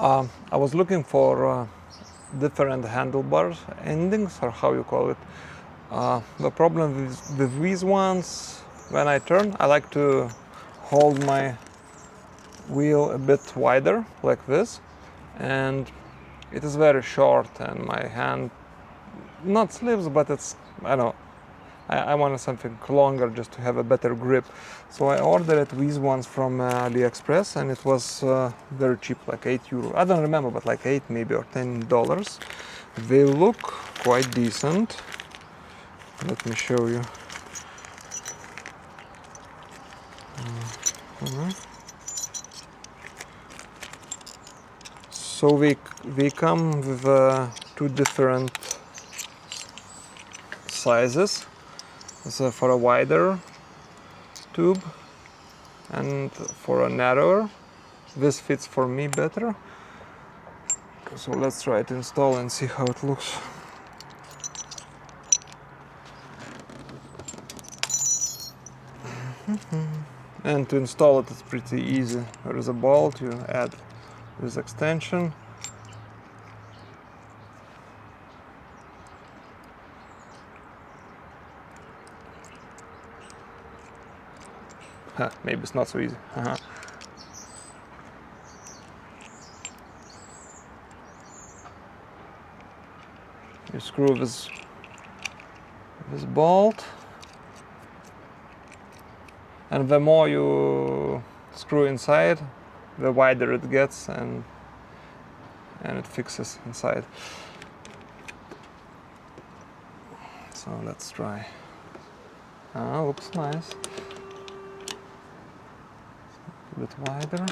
I was looking for different handlebar endings, or how you call it. The problem with these ones, when I turn, I like to hold my wheel a bit wider, like this, and it is very short, and my hand not slips, but it's, I don't know, I wanted something longer just to have a better grip. So I ordered these ones from Aliexpress, and it was very cheap, like €8. I don't remember, but like 8 maybe, or $10. They look quite decent. Let me show you. So they come with two different sizes. So for a wider tube and for a narrower. This fits for me better. So let's try to install and see how it looks. And to install it, it's pretty easy. There is a bolt, you add this extension. Maybe it's not so easy. You screw this bolt, and the more you screw inside, the wider it gets, and it fixes inside. So let's try. Looks nice. A bit wider.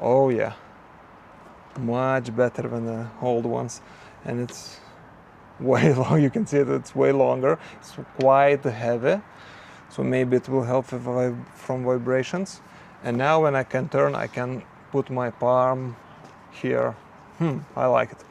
Oh yeah, much better than the old ones, and it's way long. You can see it, it's way longer. It's quite heavy, so maybe it will help from vibrations. And now when I can turn, I can put my palm here. I like it.